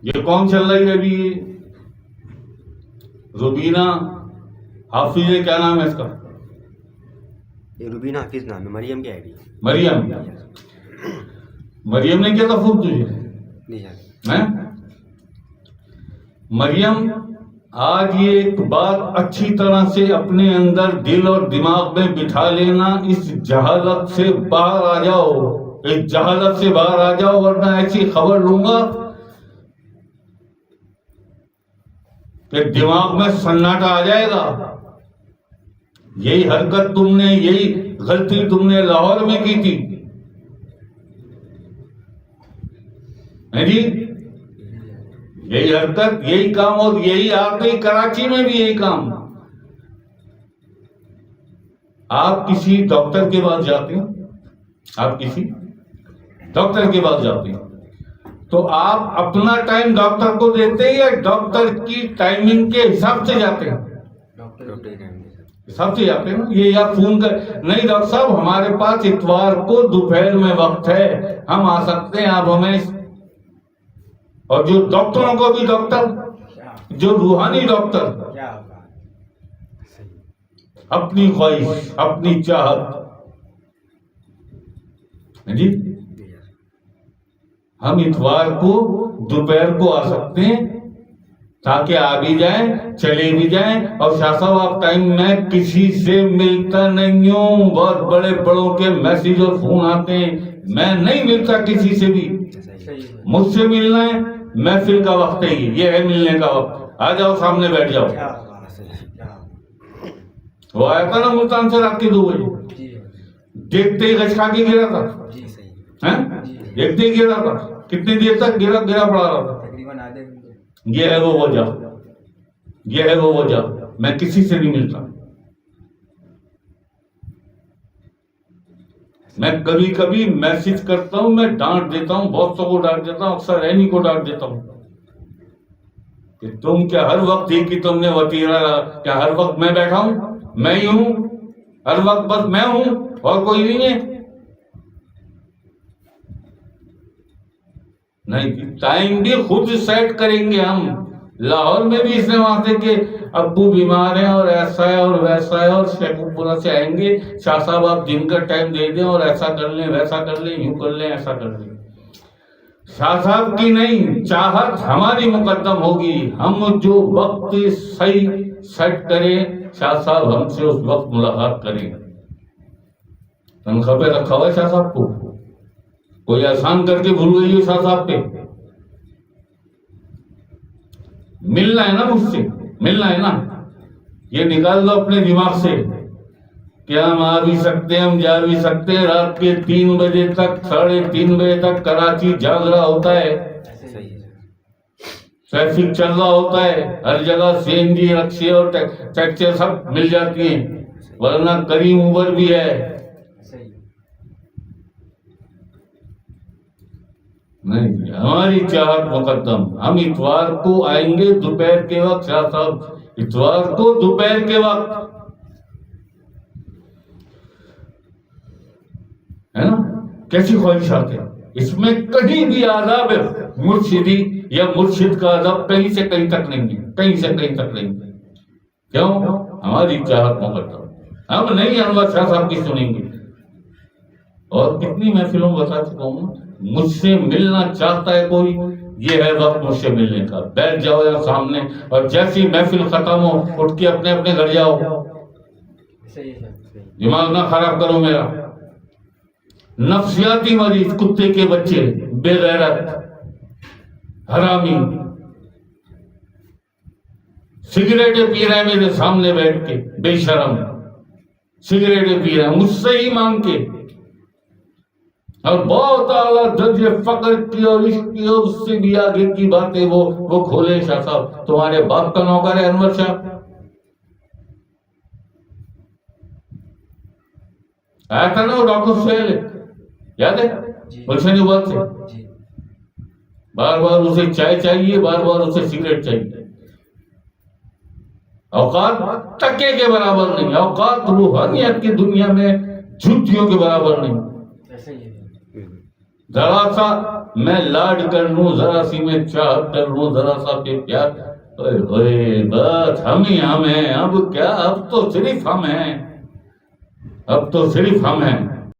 یہ کون چل رہی ہے ابھی؟ یہ روبینہ حافظ ہے، کیا نام ہے اس کا؟ روبینہ حافظ نام ہے، مریم کی آئی ڈی. مریم نے کیا تھا خوب تجھے؟ نہیں جانتے. ہیں؟ مریم آج یہ ایک بات اچھی طرح سے اپنے اندر دل اور دماغ میں بٹھا لینا، اس جہالت سے باہر آ جاؤ، اس جہالت سے باہر آ جاؤ، ورنہ ایسی خبر لوں گا کہ دماغ میں سناٹا آ جائے گا. یہی حرکت تم نے، یہی غلطی تم نے لاہور میں کی تھی، جی یہی حرکت، یہی کام، اور یہی آپ کے کراچی میں بھی یہی کام. آپ کسی ڈاکٹر کے پاس جاتے ہیں، آپ کسی ڈاکٹر کے پاس جاتے ہیں تو آپ اپنا ٹائم ڈاکٹر کو دیتے ہیں یا ڈاکٹر کی ٹائمنگ کے حساب سے جاتے ہیں؟ حساب سے جاتے ہیں نا. یہ یا فون کر، نہیں ڈاکٹر صاحب ہمارے پاس اتوار کو دوپہر میں وقت ہے، ہم آ سکتے ہیں، آپ ہمیں. اور جو ڈاکٹروں کو بھی ڈاکٹر، جو روحانی ڈاکٹر، اپنی خواہش، اپنی چاہت، جی ہم اتوار کو دوپہر کو آ سکتے ہیں تاکہ آ بھی جائیں، چلے بھی جائیں. اور شاہ صاحب آپ ٹائم، میں کسی سے ملتا نہیں ہوں، بہت بڑے بڑوں کے میسج اور فون آتے ہیں، میں نہیں ملتا کسی سے بھی. مجھ سے ملنا ہے، محفل کا وقت ہے، یہ ہے ملنے کا وقت، آ جاؤ سامنے بیٹھ جاؤ. وہ آیا تھا نا ملتان سے رات کے 2 بجے، دیکھتے ہی گچ کھا کے گرا تھا، دیکھتے ہی گرا تھا. کتنی دیر تک گرا پڑا رہا تھا. یہ ہے وہ وجہ، یہ ہے وہ وجہ، میں کسی سے نہیں ملتا. میں کبھی کبھی میسج کرتا ہوں، میں ڈانٹ دیتا ہوں، بہت سو کو ڈانٹ دیتا ہوں، اکثر رہنی کو ڈانٹ دیتا ہوں کہ تم کیا ہر وقت ہی کہ تم نے وطیرہ، کیا ہر وقت میں بیٹھا ہوں، میں ہی ہوں، ہر وقت بس میں ہوں اور کوئی نہیں ہے. نہیں، ٹائم بھی خود سیٹ کریں گے ہم. لاہور میں بھی اس نے وہاں سے کہ ابو بیمار ہیں اور ایسا ہے اور ویسا ہے، اور شیخ پورہ سے آئیں گے، شاہ صاحب آپ دن کا ٹائم دے دیں اور ایسا کر لیں، ویسا کر لیں، یوں کر لیں، ایسا کر لیں. شاہ صاحب کی نہیں، چاہت ہماری مقدم ہوگی. ہم جو وقت صحیح سیٹ کریں، شاہ صاحب ہم سے اس وقت ملاقات کریں. تنخواہ پہ رکھا ہوا ہے شاہ صاحب کو، کوئی احسان کر کے بھول گئی ہو شاہ صاحب پہ؟ ملنا ہے نا مجھ سے، ملنا ہے نا. یہ نکال دو اپنے دماغ سے کہ ہم آ بھی سکتے ہیں، ہم جا بھی سکتے ہیں. رات کے 3 بجے تک، 3:30 بجے تک کراچی جاگ رہا ہوتا ہے، ٹریفک چل رہا ہوتا ہے، ہر جگہ CNG رکشے اور ٹیکسی سب مل جاتی ہیں، ورنہ کریم اوبر بھی ہے. نہیں، ہماری چاہت مقدم. ہم اتوار کو آئیں گے دوپہر کے وقت، شاہ صاحب اتوار کو دوپہر کے وقت، ہے نا. کیسی خواہشات ہے اس میں؟ کہیں بھی آداب مرشدی یا مرشد کا ادب کہیں سے کہیں تک نہیں ہے، کہیں سے کہیں تک نہیں ہے. کیوں؟ ہماری چاہت مقدم. ہم نہیں انور شاہ صاحب کی سنیں گے. اور کتنی محفلوں بتا چکا ہوں، مجھ سے ملنا چاہتا ہے کوئی، یہ ہے وقت مجھ سے ملنے کا. بیٹھ جاؤ یا سامنے، اور جیسی محفل ختم ہو اٹھ کے اپنے اپنے گھر جاؤ. دماغ نہ خراب کرو میرا. نفسیاتی مریض، کتے کے بچے، بے غیرت، حرامی، سگریٹیں پی رہے ہیں میرے سامنے بیٹھ کے، بے شرم سگریٹیں پی رہے ہیں مجھ سے ہی مانگ کے، اور بہت اعلیٰ درجے فقر کی اور عشق کی اور اس سے بھی آگے کی باتیں وہ کھولے. شاہ صاحب تمہارے باپ کا نوکر ہے انور شاہ. آیا تھا نا وہ ڈاکٹر سہیل، یاد ہے؟ گلشن عباد سے بار بار اسے چائے چاہیے، بار بار اسے سگریٹ چاہیے. اوقات ٹکے کے برابر نہیں، اوقات روحانیت کی دنیا میں جھوٹیوں کے برابر نہیں. ذرا سا میں لاڈ کر لوں، ذرا سی میں چاہت کر لوں، ذرا سا پہ پیار، ہوئے بس ہم ہی ہم ہیں. اب کیا، اب تو صرف ہم ہیں، اب تو صرف ہم ہیں.